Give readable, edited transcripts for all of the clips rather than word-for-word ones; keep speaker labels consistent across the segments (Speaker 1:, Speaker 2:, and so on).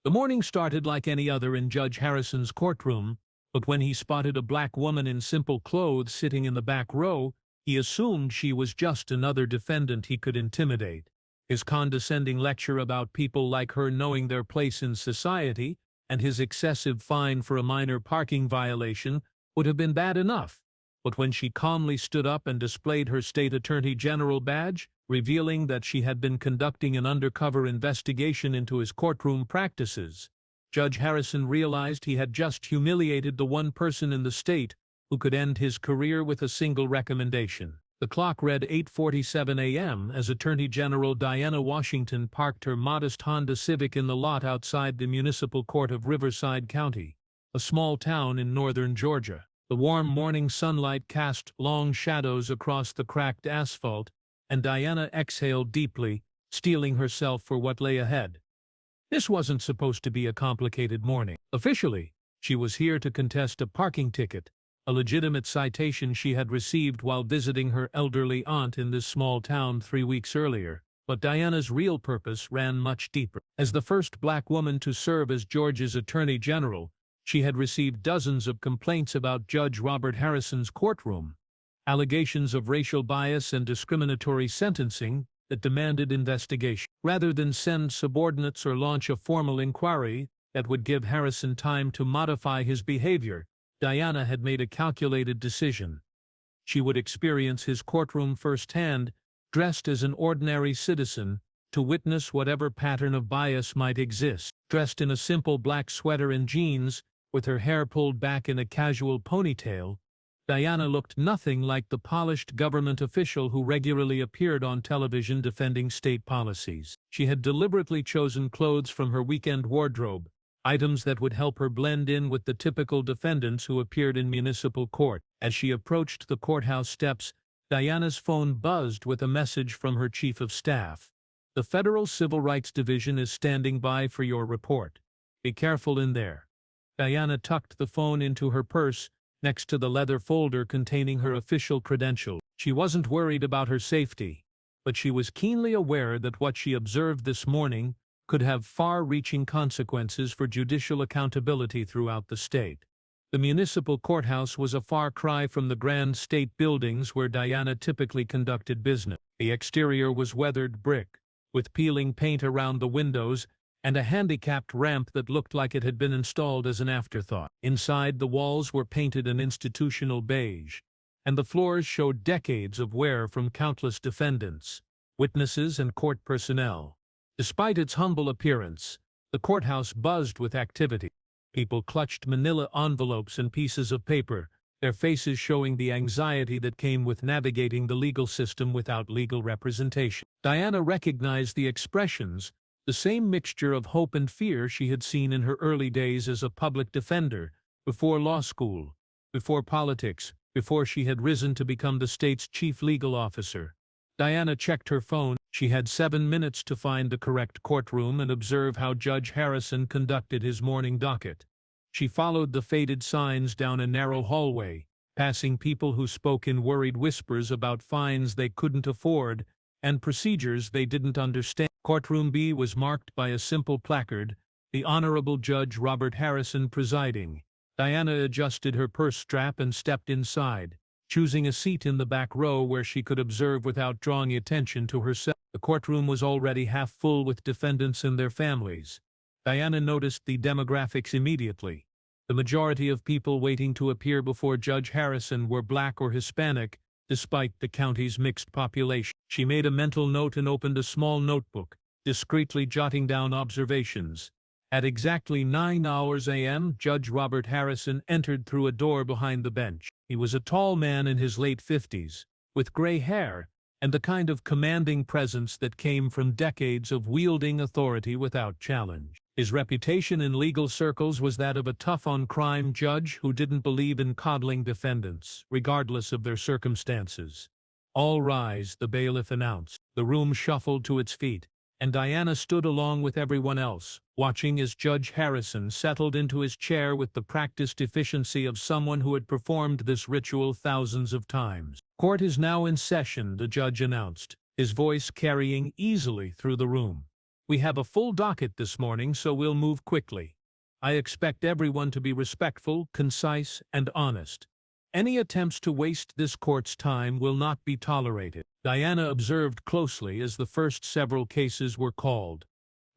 Speaker 1: The morning started like any other in Judge Harrison's courtroom, but when he spotted a black woman in simple clothes sitting in the back row, he assumed she was just another defendant he could intimidate. His condescending lecture about people like her knowing their place in society and his excessive fine for a minor parking violation would have been bad enough. But when she calmly stood up and displayed her state attorney general badge, revealing that she had been conducting an undercover investigation into his courtroom practices, Judge Harrison realized he had just humiliated the one person in the state who could end his career with a single recommendation. The clock read 8:47 a.m. as Attorney General Diana Washington parked her modest Honda Civic in the lot outside the municipal court of Riverside County, a small town in northern Georgia. The warm morning sunlight cast long shadows across the cracked asphalt, and Diana exhaled deeply, steeling herself for what lay ahead. This wasn't supposed to be a complicated morning. Officially, she was here to contest a parking ticket, a legitimate citation she had received while visiting her elderly aunt in this small town 3 weeks earlier. But Diana's real purpose ran much deeper. As the first black woman to serve as Georgia's Attorney General, she had received dozens of complaints about Judge Robert Harrison's courtroom, allegations of racial bias and discriminatory sentencing that demanded investigation. Rather than send subordinates or launch a formal inquiry that would give Harrison time to modify his behavior, Diana had made a calculated decision. She would experience his courtroom firsthand, dressed as an ordinary citizen, to witness whatever pattern of bias might exist. Dressed in a simple black sweater and jeans, with her hair pulled back in a casual ponytail, Diana looked nothing like the polished government official who regularly appeared on television defending state policies. She had deliberately chosen clothes from her weekend wardrobe, items that would help her blend in with the typical defendants who appeared in municipal court. As she approached the courthouse steps, Diana's phone buzzed with a message from her chief of staff. "The Federal Civil Rights Division is standing by for your report. Be careful in there." Diana tucked the phone into her purse, next to the leather folder containing her official credentials. She wasn't worried about her safety, but she was keenly aware that what she observed this morning could have far-reaching consequences for judicial accountability throughout the state. The municipal courthouse was a far cry from the grand state buildings where Diana typically conducted business. The exterior was weathered brick, with peeling paint around the windows and a handicapped ramp that looked like it had been installed as an afterthought. Inside, the walls were painted an institutional beige, and the floors showed decades of wear from countless defendants, witnesses, and court personnel. Despite its humble appearance, the courthouse buzzed with activity. People clutched manila envelopes and pieces of paper, their faces showing the anxiety that came with navigating the legal system without legal representation. Diana recognized the expressions, the same mixture of hope and fear she had seen in her early days as a public defender, before law school, before politics, before she had risen to become the state's chief legal officer. Diana checked her phone. She had 7 minutes to find the correct courtroom and observe how Judge Harrison conducted his morning docket. She followed the faded signs down a narrow hallway, passing people who spoke in worried whispers about fines they couldn't afford and procedures they didn't understand. Courtroom B was marked by a simple placard, "The Honorable Judge Robert Harrison presiding." Diana adjusted her purse strap and stepped inside, choosing a seat in the back row where she could observe without drawing attention to herself. The courtroom was already half full with defendants and their families. Diana noticed the demographics immediately. The majority of people waiting to appear before Judge Harrison were black or Hispanic, despite the county's mixed population. She made a mental note and opened a small notebook, discreetly jotting down observations. At exactly 9 a.m., Judge Robert Harrison entered through a door behind the bench. He was a tall man in his late 50s, with gray hair and the kind of commanding presence that came from decades of wielding authority without challenge. His reputation in legal circles was that of a tough-on-crime judge who didn't believe in coddling defendants, regardless of their circumstances. "All rise," the bailiff announced. The room shuffled to its feet, and Diana stood along with everyone else, watching as Judge Harrison settled into his chair with the practiced efficiency of someone who had performed this ritual thousands of times. "Court is now in session," the judge announced, his voice carrying easily through the room. We have a full docket this morning, so we'll move quickly. I expect everyone to be respectful, concise, and honest. Any attempts to waste this court's time will not be tolerated." Diana observed closely as the first several cases were called.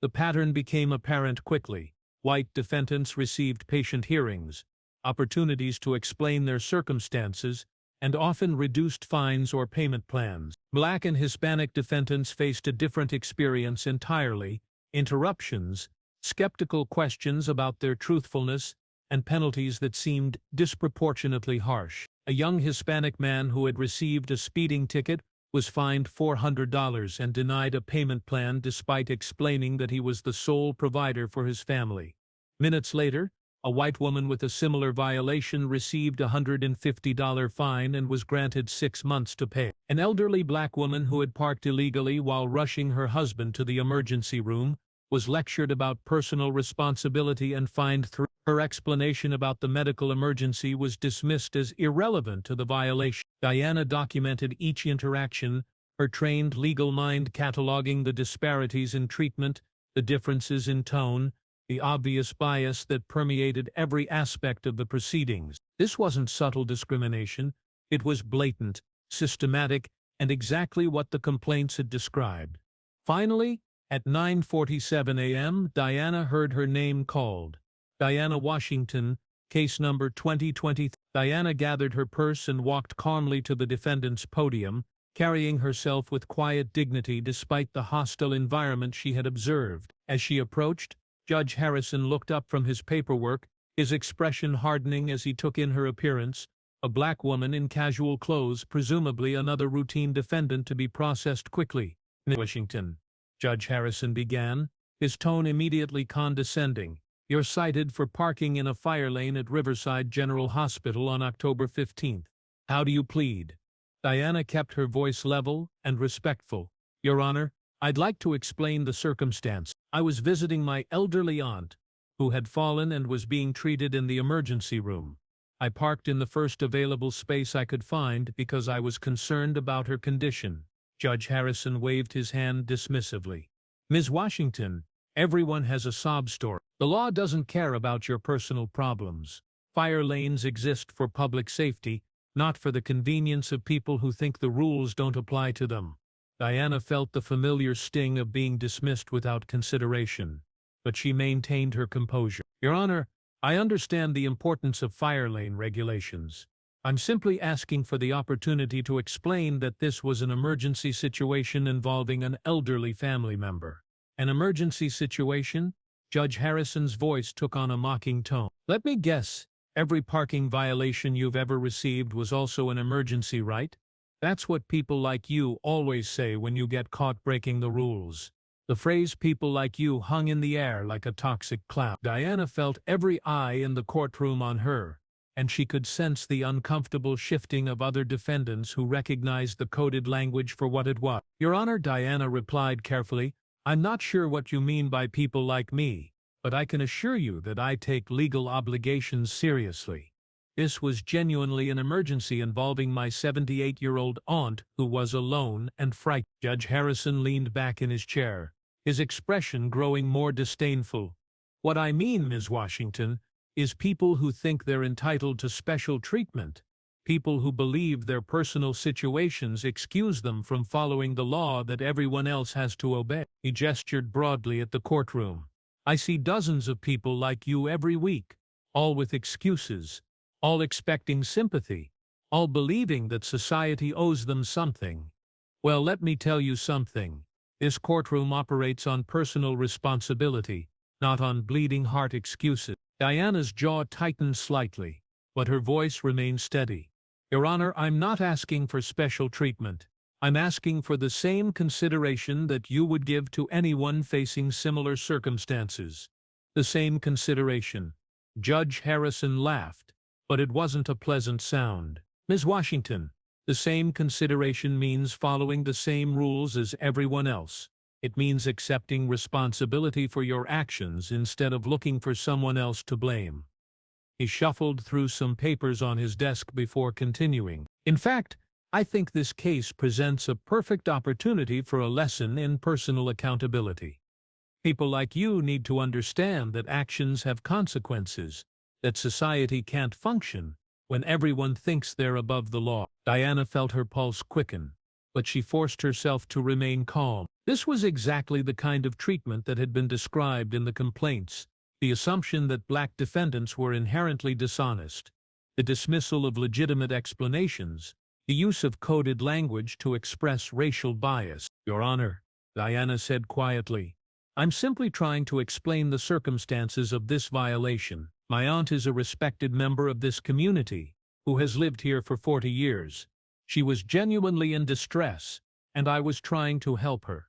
Speaker 1: The pattern became apparent quickly. White defendants received patient hearings, opportunities to explain their circumstances, and often reduced fines or payment plans. Black and Hispanic defendants faced a different experience entirely: interruptions, skeptical questions about their truthfulness, and penalties that seemed disproportionately harsh. A young Hispanic man who had received a speeding ticket was fined $400 and denied a payment plan despite explaining that he was the sole provider for his family. Minutes later, a white woman with a similar violation received a $150 fine and was granted 6 months to pay. An elderly black woman who had parked illegally while rushing her husband to the emergency room was lectured about personal responsibility and fined $3. Her explanation about the medical emergency was dismissed as irrelevant to the violation. Diana documented each interaction, her trained legal mind cataloging the disparities in treatment, the differences in tone, the obvious bias that permeated every aspect of the proceedings. This wasn't subtle discrimination. It was blatant, systematic, and exactly what the complaints had described. Finally, at 9:47 a.m., Diana heard her name called. Diana Washington, case number 2020. Diana gathered her purse and walked calmly to the defendant's podium, carrying herself with quiet dignity despite the hostile environment she had observed. As she approached, Judge Harrison looked up from his paperwork, his expression hardening as he took in her appearance, a black woman in casual clothes, presumably another routine defendant to be processed quickly. "Washington," Judge Harrison began, his tone immediately condescending, "you're cited for parking in a fire lane at Riverside General Hospital on October 15th. How do you plead?" Diana kept her voice level and respectful. "Your Honor, I'd like to explain the circumstance. I was visiting my elderly aunt, who had fallen and was being treated in the emergency room. I parked in the first available space I could find because I was concerned about her condition." Judge Harrison waved his hand dismissively. "Ms. Washington, everyone has a sob story. The law doesn't care about your personal problems. Fire lanes exist for public safety, not for the convenience of people who think the rules don't apply to them." Diana felt the familiar sting of being dismissed without consideration, but she maintained her composure. "Your Honor, I understand the importance of fire lane regulations. I'm simply asking for the opportunity to explain that this was an emergency situation involving an elderly family member." "An emergency situation?" Judge Harrison's voice took on a mocking tone. "Let me guess, every parking violation you've ever received was also an emergency, right? That's what people like you always say when you get caught breaking the rules." The phrase "people like you" hung in the air like a toxic cloud. Diana felt every eye in the courtroom on her, and she could sense the uncomfortable shifting of other defendants who recognized the coded language for what it was. "Your Honor," Diana replied carefully, "I'm not sure what you mean by people like me, but I can assure you that I take legal obligations seriously. This was genuinely an emergency involving my 78-year-old aunt who was alone and frightened." Judge Harrison leaned back in his chair, his expression growing more disdainful. "What I mean, Ms. Washington, is people who think they're entitled to special treatment, people who believe their personal situations excuse them from following the law that everyone else has to obey." He gestured broadly at the courtroom. "I see dozens of people like you every week, all with excuses, all expecting sympathy, all believing that society owes them something. Well, let me tell you something. This courtroom operates on personal responsibility, not on bleeding heart excuses." Diana's jaw tightened slightly, but her voice remained steady. "Your Honor, I'm not asking for special treatment. I'm asking for the same consideration that you would give to anyone facing similar circumstances." "The same consideration." Judge Harrison laughed, but it wasn't a pleasant sound. "Ms. Washington, the same consideration means following the same rules as everyone else. It means accepting responsibility for your actions instead of looking for someone else to blame." He shuffled through some papers on his desk before continuing. "In fact, I think this case presents a perfect opportunity for a lesson in personal accountability. People like you need to understand that actions have consequences, that society can't function when everyone thinks they're above the law. Diana felt her pulse quicken, but she forced herself to remain calm. This was exactly the kind of treatment that had been described in the complaints: the assumption that black defendants were inherently dishonest, the dismissal of legitimate explanations, the use of coded language to express racial bias. Your Honor, Diana said quietly, I'm simply trying to explain the circumstances of this violation. My aunt is a respected member of this community, who has lived here for 40 years. She was genuinely in distress, and I was trying to help her.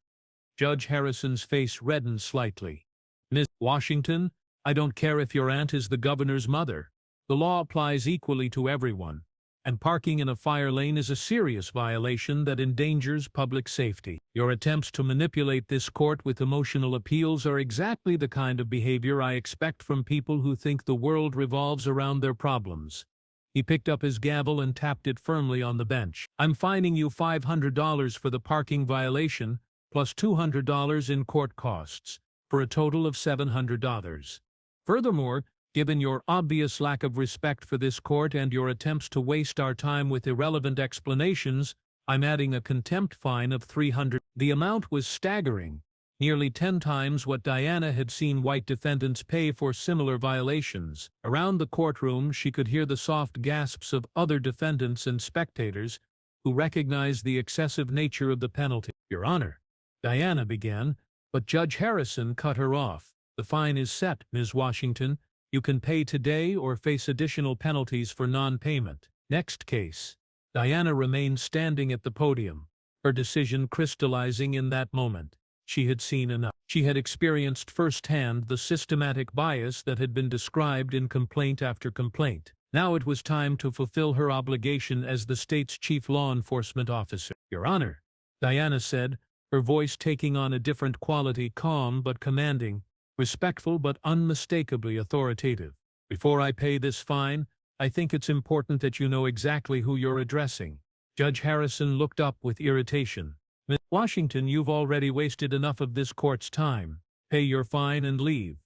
Speaker 1: Judge Harrison's face reddened slightly. Ms. Washington, I don't care if your aunt is the governor's mother. The law applies equally to everyone, and parking in a fire lane is a serious violation that endangers public safety. Your attempts to manipulate this court with emotional appeals are exactly the kind of behavior I expect from people who think the world revolves around their problems. He picked up his gavel and tapped it firmly on the bench. I'm fining you $500 for the parking violation, plus $200 in court costs, for a total of $700. Furthermore, given your obvious lack of respect for this court and your attempts to waste our time with irrelevant explanations, I'm adding a contempt fine of $300. The amount was staggering, nearly 10 times what Diana had seen white defendants pay for similar violations. Around the courtroom, she could hear the soft gasps of other defendants and spectators who recognized the excessive nature of the penalty. Your Honor, Diana began, but Judge Harrison cut her off. The fine is set, Ms. Washington. You can pay today or face additional penalties for non-payment. Next case. Diana remained standing at the podium, her decision crystallizing in that moment. She had seen enough. She had experienced firsthand the systematic bias that had been described in complaint after complaint. Now it was time to fulfill her obligation as the state's chief law enforcement officer. Your Honor, Diana said, her voice taking on a different quality, calm but commanding, respectful but unmistakably authoritative. Before I pay this fine, I think it's important that you know exactly who you're addressing. Judge Harrison looked up with irritation. Ms. Washington, you've already wasted enough of this court's time. Pay your fine and leave.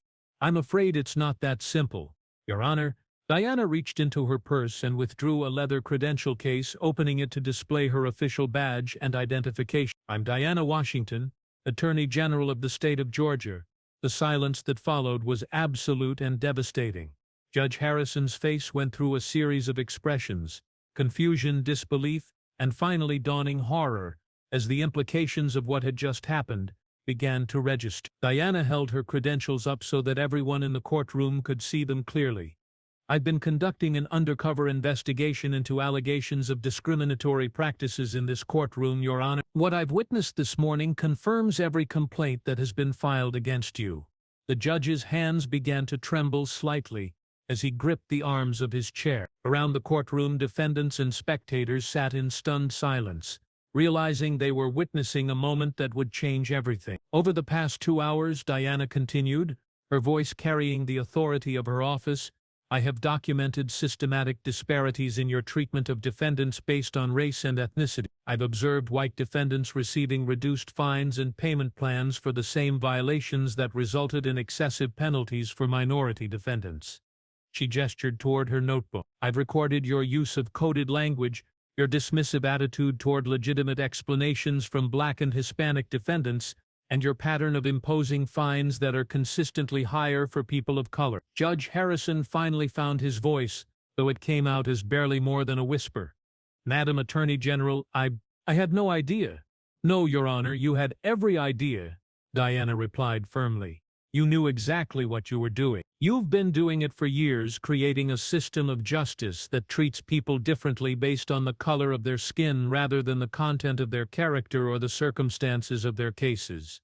Speaker 1: I'm afraid it's not that simple. Your Honor, Diana reached into her purse and withdrew a leather credential case, opening it to display her official badge and identification. I'm Diana Washington, Attorney General of the state of Georgia. The silence that followed was absolute and devastating. Judge Harrison's face went through a series of expressions: confusion, disbelief, and finally dawning horror, as the implications of what had just happened began to register. Diana held her credentials up so that everyone in the courtroom could see them clearly. I've been conducting an undercover investigation into allegations of discriminatory practices in this courtroom, Your Honor. What I've witnessed this morning confirms every complaint that has been filed against you. The judge's hands began to tremble slightly as he gripped the arms of his chair. Around the courtroom, defendants and spectators sat in stunned silence, realizing they were witnessing a moment that would change everything. Over the past 2 hours, Diana continued, her voice carrying the authority of her office, I have documented systematic disparities in your treatment of defendants based on race and ethnicity. I've observed white defendants receiving reduced fines and payment plans for the same violations that resulted in excessive penalties for minority defendants. She gestured toward her notebook. I've recorded your use of coded language, your dismissive attitude toward legitimate explanations from Black and Hispanic defendants, and your pattern of imposing fines that are consistently higher for people of color. Judge Harrison finally found his voice, though it came out as barely more than a whisper. Madam Attorney General, I had no idea. No, Your Honor, you had every idea, Diana replied firmly. You knew exactly what you were doing. You've been doing it for years, creating a system of justice that treats people differently based on the color of their skin rather than the content of their character or the circumstances of their cases.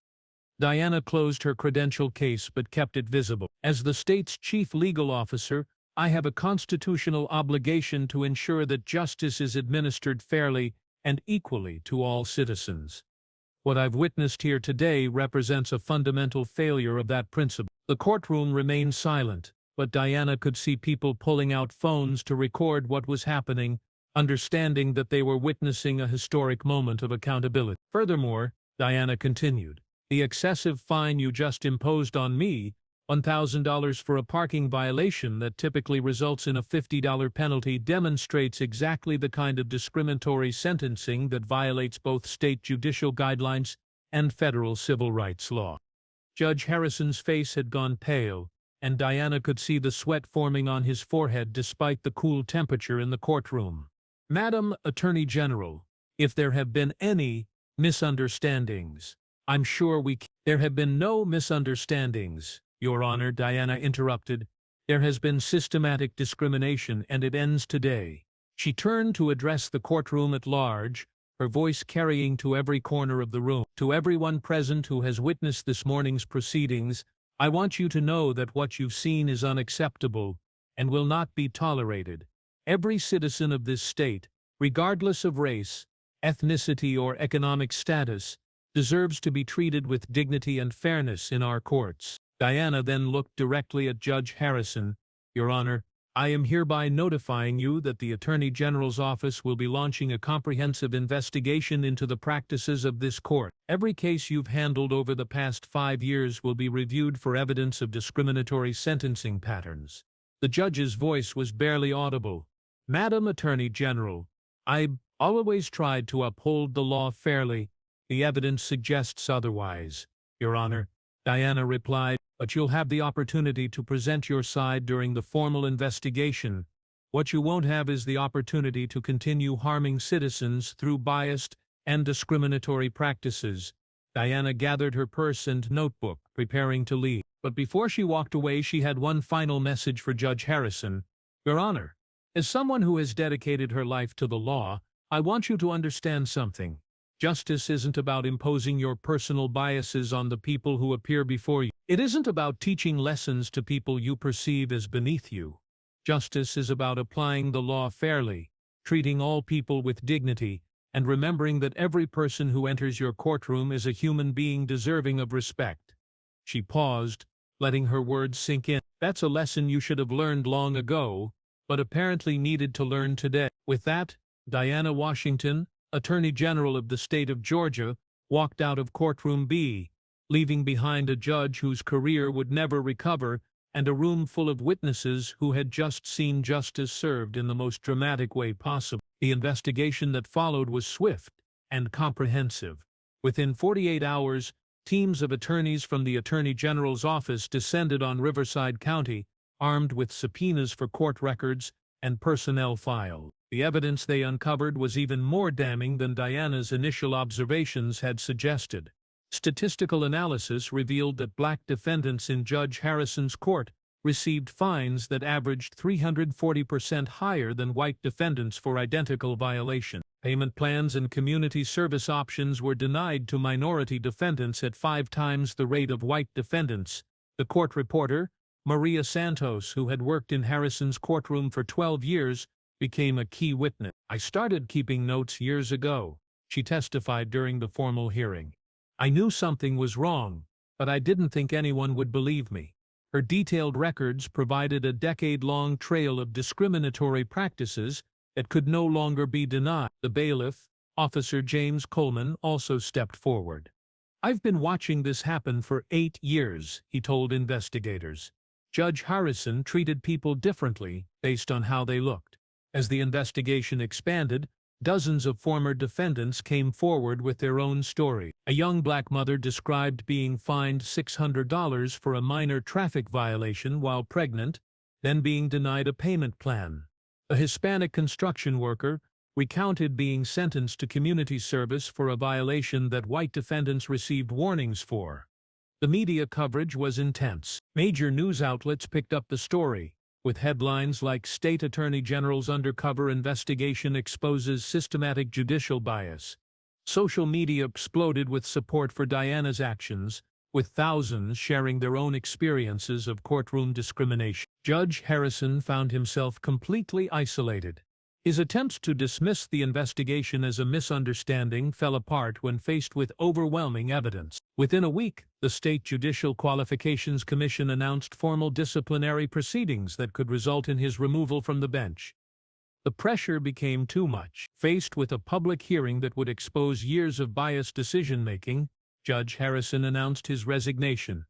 Speaker 1: Diana closed her credential case but kept it visible. As the state's chief legal officer, I have a constitutional obligation to ensure that justice is administered fairly and equally to all citizens. What I've witnessed here today represents a fundamental failure of that principle. The courtroom remained silent, but Diana could see people pulling out phones to record what was happening, understanding that they were witnessing a historic moment of accountability. Furthermore, Diana continued, The excessive fine you just imposed on me, $1,000 for a parking violation that typically results in a $50 penalty, demonstrates exactly the kind of discriminatory sentencing that violates both state judicial guidelines and federal civil rights law. Judge Harrison's face had gone pale, and Diana could see the sweat forming on his forehead despite the cool temperature in the courtroom. "Madam Attorney General, if there have been any misunderstandings, I'm sure There have been no misunderstandings, Your Honor," Diana interrupted. "There has been systematic discrimination, and it ends today." She turned to address the courtroom at large, her voice carrying to every corner of the room. "To everyone present who has witnessed this morning's proceedings, I want you to know that what you've seen is unacceptable and will not be tolerated. Every citizen of this state, regardless of race, ethnicity, or economic status, deserves to be treated with dignity and fairness in our courts." Diana then looked directly at Judge Harrison. "Your Honor, I am hereby notifying you that the Attorney General's office will be launching a comprehensive investigation into the practices of this court. Every case you've handled over the past 5 years will be reviewed for evidence of discriminatory sentencing patterns." The judge's voice was barely audible. "Madam Attorney General, I've always tried to uphold the law fairly. The evidence suggests otherwise, Your Honor," Diana replied, "but you'll have the opportunity to present your side during the formal investigation. What you won't have is the opportunity to continue harming citizens through biased and discriminatory practices." Diana gathered her purse and notebook, preparing to leave. But before she walked away, she had one final message for Judge Harrison. "Your Honor, as someone who has dedicated her life to the law, I want you to understand something. Justice isn't about imposing your personal biases on the people who appear before you. It isn't about teaching lessons to people you perceive as beneath you. Justice is about applying the law fairly, treating all people with dignity, and remembering that every person who enters your courtroom is a human being deserving of respect." She paused, letting her words sink in. "That's a lesson you should have learned long ago, but apparently needed to learn today." With that, Diana Washington, Attorney General of the state of Georgia, walked out of courtroom B, leaving behind a judge whose career would never recover and a room full of witnesses who had just seen justice served in the most dramatic way possible. The investigation that followed was swift and comprehensive. Within 48 hours, teams of attorneys from the Attorney General's office descended on Riverside County, armed with subpoenas for court records and personnel files. The evidence they uncovered was even more damning than Diana's initial observations had suggested. Statistical analysis revealed that black defendants in Judge Harrison's court received fines that averaged 340% higher than white defendants for identical violations. Payment plans and community service options were denied to minority defendants at 5 times the rate of white defendants. The court reporter, Maria Santos, who had worked in Harrison's courtroom for 12 years, became a key witness. "I started keeping notes years ago," she testified during the formal hearing. "I knew something was wrong, but I didn't think anyone would believe me." Her detailed records provided a decade-long trail of discriminatory practices that could no longer be denied. The bailiff, Officer James Coleman, also stepped forward. "I've been watching this happen for 8 years, he told investigators. Judge Harrison treated people differently based on how they looked. As the investigation expanded, dozens of former defendants came forward with their own story. A young black mother described being fined $600 for a minor traffic violation while pregnant, then being denied a payment plan. A Hispanic construction worker recounted being sentenced to community service for a violation that white defendants received warnings for. The media coverage was intense. Major news outlets picked up the story, with headlines like "State Attorney General's Undercover Investigation Exposes Systematic Judicial Bias." Social media exploded with support for Diana's actions, with thousands sharing their own experiences of courtroom discrimination. Judge Harrison found himself completely isolated. His attempts to dismiss the investigation as a misunderstanding fell apart when faced with overwhelming evidence. Within a week, the State Judicial Qualifications Commission announced formal disciplinary proceedings that could result in his removal from the bench. The pressure became too much. Faced with a public hearing that would expose years of biased decision-making, Judge Harrison announced his resignation.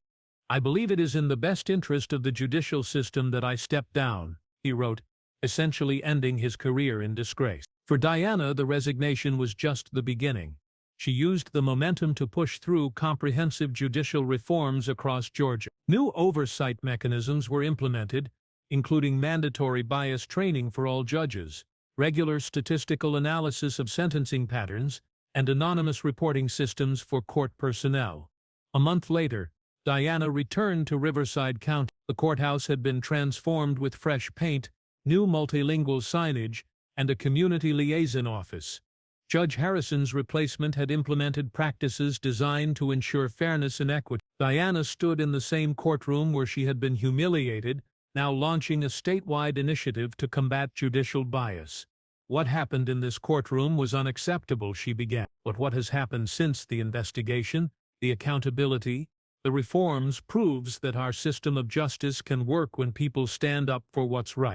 Speaker 1: "I believe it is in the best interest of the judicial system that I step down," he wrote, essentially ending his career in disgrace. For Diana, the resignation was just the beginning. She used the momentum to push through comprehensive judicial reforms across Georgia. New oversight mechanisms were implemented, including mandatory bias training for all judges, regular statistical analysis of sentencing patterns, and anonymous reporting systems for court personnel. A month later, Diana returned to Riverside County. The courthouse had been transformed with fresh paint, new multilingual signage, and a community liaison office. Judge Harrison's replacement had implemented practices designed to ensure fairness and equity. Diana stood in the same courtroom where she had been humiliated, now launching a statewide initiative to combat judicial bias. "What happened in this courtroom was unacceptable," she began. "But what has happened since the investigation, the accountability, the reforms proves that our system of justice can work when people stand up for what's right."